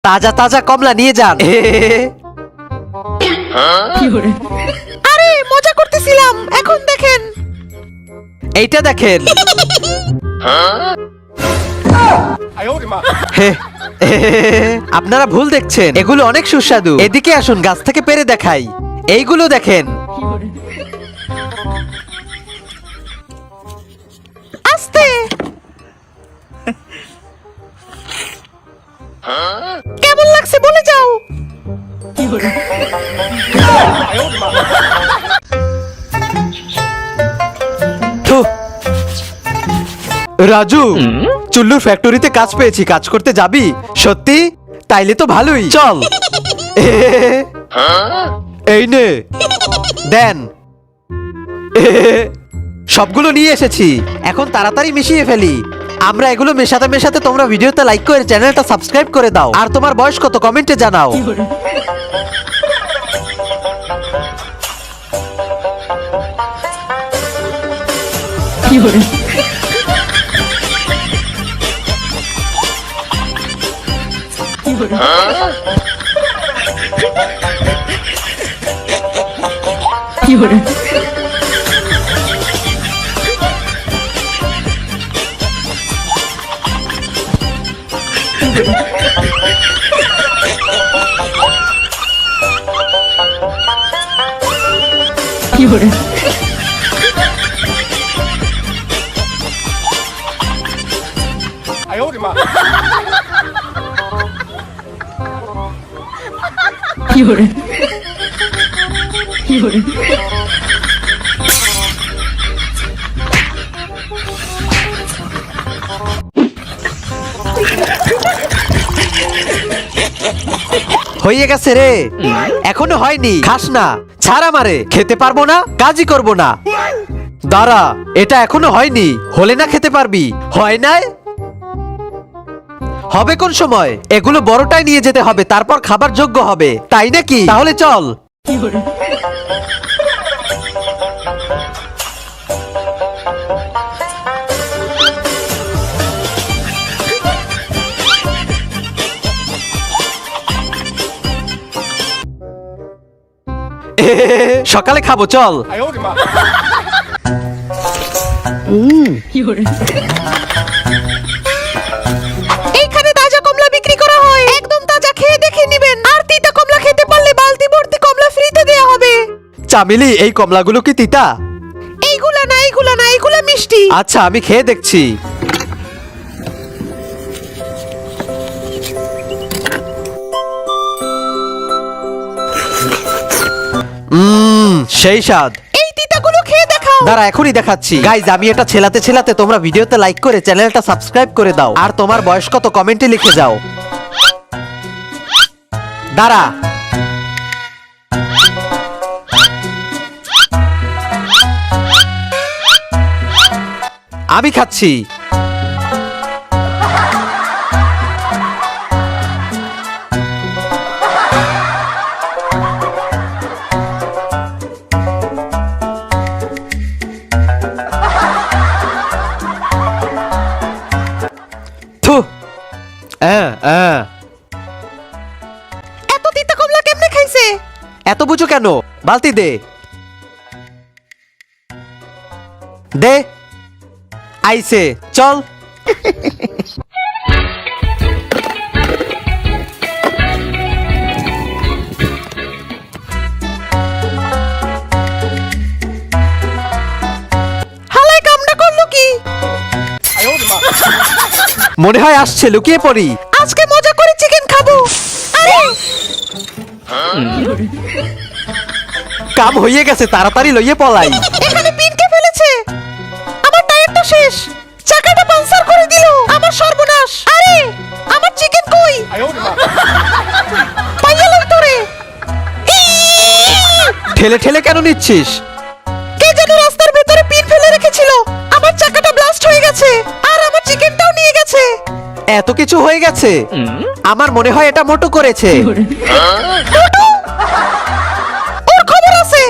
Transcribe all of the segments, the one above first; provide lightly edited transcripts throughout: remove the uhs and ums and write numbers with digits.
তাজা তাজা কমলা নিয়ে যান। আরে মজা করতেছিলাম, এখন দেখেন। এইটা দেখেন। আপনারা ভুল দেখছেন, এগুলো অনেক সুস্বাদু। এদিকে আসুন, গাছ থেকে পেরে দেখাই। এইগুলো দেখেন। আস্তে। কেমন লাগছে বলে যাও। থু। রাজু, চুল্লুর ফ্যাক্টরিতে কাজ পেয়েছি, কাজ করতে যাবি? সত্যি? তাইলে তো ভালোই, চল। এই নে, দেন। সবগুলো নিয়ে এসেছি, এখন তাড়াতাড়ি মিশিয়ে ফেলি। আমরা এগুলো মেশাতে মেশাতে তোমরা ভিডিওতে লাইক করে চ্যানেলটা সাবস্ক্রাইব করে দাও। আর তোমার বয়স কত কমেন্টে জানাও। হয়ে গেছে রে। এখনো হয়নি, খাস না, ছাড় আমারে। খেতে পারবো না, কাজই করব না। দাঁড়া, এটা এখনো হয়নি, হলে না খেতে পারবি। হয় নাই? হবে কোন সময়? এগুলো বড়টাই নিয়ে যেতে হবে, তারপর খাবার যোগ্য হবে, তাই নাকি? তাহলে চল। সকালে খাবো, চল। এইখানে তাজা কমলা বিক্রি করা হয়, একদম তাজা, খেয়ে দেখে নিবেন। আর তিতা কমলা খেতে পারলে বালতি ভর্তি কমলা ফ্রিতে দেয়া হবে। চামেলি, এই কমলাগুলো কি তিতা? এইগুলা না, এইগুলা না, এইগুলা মিষ্টি। আচ্ছা, আমি খেয়ে দেখছি। সেই স্বাদ। এই তিতাগুলো খেয়ে দেখাও। দাঁড়া, এখনই দেখাচ্ছি। গাইজ, আমি এটা ছেলাতে ছেলাতে তোমরা ভিডিওতে লাইক করে চ্যানেলটা সাবস্ক্রাইব করে দাও। আর তোমার বয়স কত কমেন্টে লিখে যাও। দাঁড়া। আমি খাচ্ছি। থু। এত তিতা কমলা কেমনে খাইছে? এত বুঝো কেন? বালতি দে। দে। আইসে, চল। হালাই কামটা করলো কি? মনে হয় আসছে, লুকিয়ে পড়ি। আজকে মজা করে চিকেন খাবো। আরে কাম হয়ে গেছে, তাড়াতাড়ি লইয়ে পলাই। এখানে পিনকে ফেলেছে। আমার টায়ারটা শেষ, চাকাটা পাঞ্চার করে দিল। আমার সর্বনাশ। আরে আমার চিকেন কই? পাইয়া লই তোরে। ঠেলে ঠেলে কেন নিচ্ছিস? কে যেন রাস্তার ভেতরে পিন ফেলে রেখেছিল। আমার চাকাটা ব্লাস্ট হয়ে গেছে, আর আমার চিকেনটাও নিয়ে গেছে। এত কিছু হয়ে গেছে। আমার মনে হয় এটা মোটু করেছে। মোটু? ওর খবর আছে।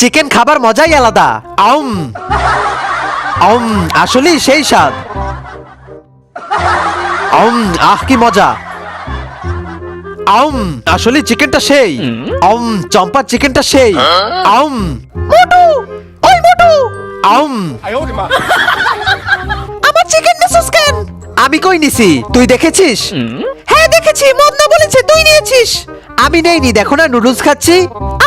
চিকেন খাবার মজাই আলাদা। আউম আউম, আসলেই সেই স্বাদ। আউম, আহ কি মজা। আউম, আসলে চিকেনটা সেই। আউম, চম্পার চিকেনটা সেই। আউম মোটু, ওই মোটু, আউম। আমার চিকেন নিছিস কেন? আমি কই নিছি, তুই দেখেছিস? হ্যাঁ দেখেছি, মদনা বলেছে তুই নিয়েছিস। আমি নেইনি, দেখো না নুডলস খাচ্ছি।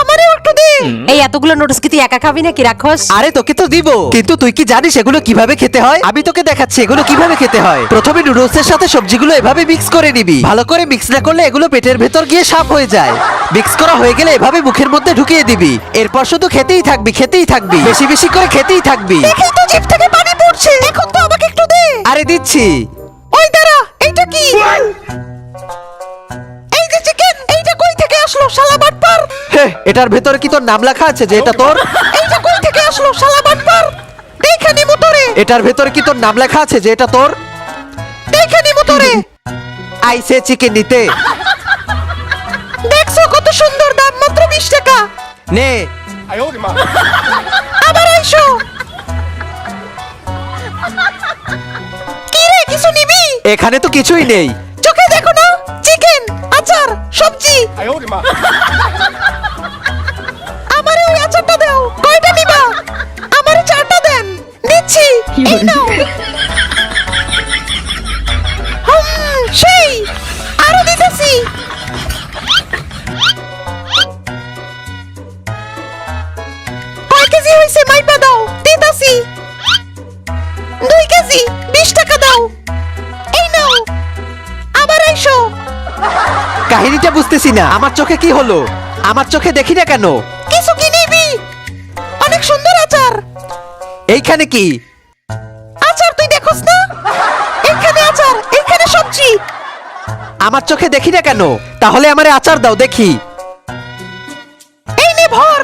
আমারও একটু দে। এই এতগুলো নোটস কি তুই একা খাবি নাকি রাখস? আরে তোকে তো দিব, কিন্তু তুই কি জানিস এগুলো কিভাবে খেতে হয়? আমি তোকে দেখাচ্ছি এগুলো কিভাবে খেতে হয়। প্রথমে নুডলসের সাথে সবজিগুলো এভাবে মিক্স করে নিবি। ভালো করে মিক্স না করলে এগুলো পেটের ভেতর গিয়ে সাফ হয়ে যায়। মিক্স করা হয়ে গেলে এভাবে মুখের মধ্যে ঢুকিয়ে দিবি। এরপর শুধু খেতেই থাকবি, খেতেই থাকবি, বেশি বেশি করে খেতেই থাকবি। দেখেই তো জিভ থেকে পানি পড়ছে, এখন তো আমাকে একটু দে। আরে দিচ্ছি। ওই দাঁড়া, এইটা কি? এই যে চিকেন, এইটা কই থেকে আসলো শালা বাটপার? হে, এটার ভেতরে কি তোর নাম লেখা আছে যে এটা তোর? এইটা কই থেকে আসলো শালা বাটপার? দেখে নিমু তোরে, এটার ভেতরে কি তোর নাম লেখা আছে যে এটা তোর? দেখে নিমু তোরে। আইসে চিকেন নিতে। দেখছো কত সুন্দর, দাম মাত্র 20 টাকা। নে। আবার আইসো। কি রে, কিছু নিবি? এখানে তো কিছুই নেই। চোখে দেখো না, চিকেন, আচার, সবজি। আমারে ওই আচারটা দাও। কয়টা নিবা? আমারে 4টা দেন। নিচ্ছি, এই নাও। সেই আরো দিতেছি। কয় কেজি হইছে মাইপা দাও, দিতাছি। 2 কেজি, 20 টাকা দাও। এই নাও, আবার আইসো। কাহিনীটা বুঝতেছি না, আমার চোখে কি হলো? আমার চোখে দেখি না কেন? কিছু কি নিবি? অনেক সুন্দর আচার। এইখানে কি? আচার তুই দেখোস না? এখানে আচার, এখানে সবজি। আমার চোখে দেখি না কেন? তাহলে আমারে আচার দাও দেখি। এই নে ভর।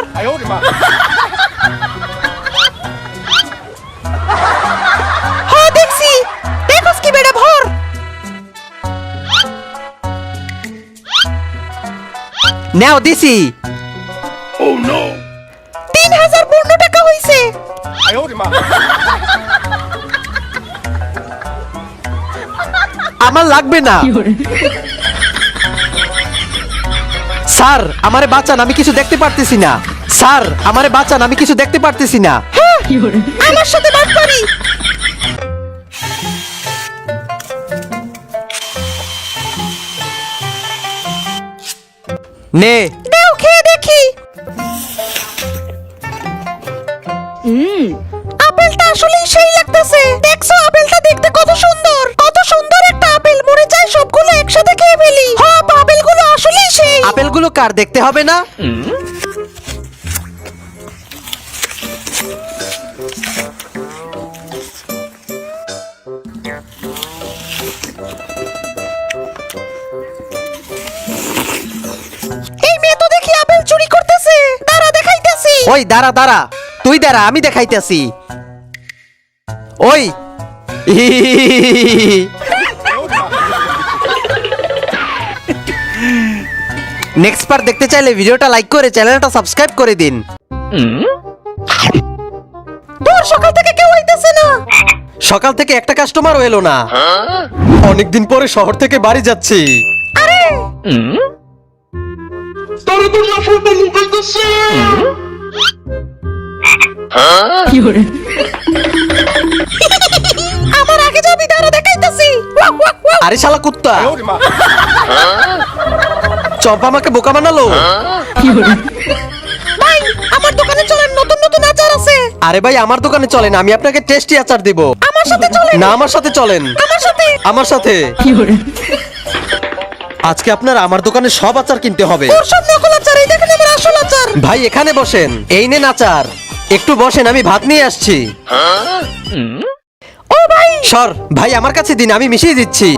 হ্যাঁ দেখছি, দেখোস কি বেটা, ভর। নাও দিছি। 3015 টাকা হইছে। আমার লাগবে না। স্যার, আমারে বাঁচান, আমি কিছু দেখতে পারতেছি না। স্যার, আমারে বাঁচান, আমি কিছু দেখতে পারতেছি না। আমার সাথে বাটপারি। নে। দাও খেয়ে দেখি। আপেলটা আসলেই সেই লাগতেছে। দেখছো আপেলটা দেখতে কত সুন্দর, কত সুন্দর একটা আপেল। মনে চাই সবগুলো একসাথে খেয়ে ফেলি। হ্যাঁ, আপেলগুলো আসলেই সেই। আপেলগুলো কার দেখতে হবে না? এই মেয়ে তো দেখি আপেল চুরি করতেছে। দাঁড়া, দেখাইতেছি। ওই দাঁড়া দাঁড়া, তুই দাঁড়া, আমি দেখাইতেছি। ওই নেক্সট পার্ট দেখতে চাইলে ভিডিওটা লাইক করে চ্যানেলটা সাবস্ক্রাইব করে দিন। দূর, সকাল থেকে কেউ আইতেছে না। সকাল থেকে একটা কাস্টমারও এলো না। অনেকদিন পরে শহর থেকে বাড়ি যাচ্ছি। আরে আমার আগে যাবি, দাঁড়া দেখাইতেছি। Walk, walk, walk. আরে শালা কুত্তা, চম্পা আমাকে বোকা বানালো। ভাই, আমার দোকানে চলেন, নতুন নতুন আচার আছে। আরে ভাই, আমার দোকানে চলেন, আমি আপনাকে টেস্টি আচার দিব। আমার সাথে চলেন। না, আমার সাথে চলেন। আমার সাথে। আমার সাথে। আজকে আপনার আমার দোকানে সব আচার কিনতে হবে। ওর সব নকল আচার, এই দেখেন আমার আসল আচার। ভাই এখানে বসেন, এই নেন আচার। একটু বসেন, আমি ভাত নিয়ে আসছি। ও ভাই, সর ভাই, আমার কাছে দিন, আমি মিশিয়ে দিচ্ছি।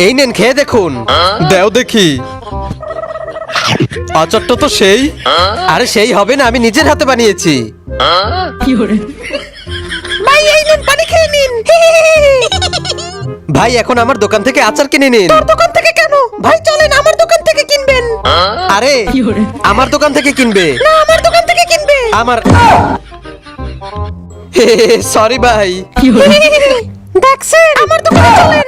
এই নেন, খেয়ে দেখুন। দেও দেখি। আচারটা তো সেই। আরে সেই হবে না, আমি নিজের হাতে বানিয়েছি। ভাই এই নেন, পানি খেয়ে নিন। ভাই এখন আমার দোকান থেকে আচার কিনে নিন। তোর দোকান থেকে কেন? ভাই চলেন, আমার দোকান থেকে কিনবেন। আরে আমার দোকান থেকে কিনবে না আমার দোকান থেকে কিনবে। আমার সরি ভাই দেখছেন আমার দোকানে চলেন।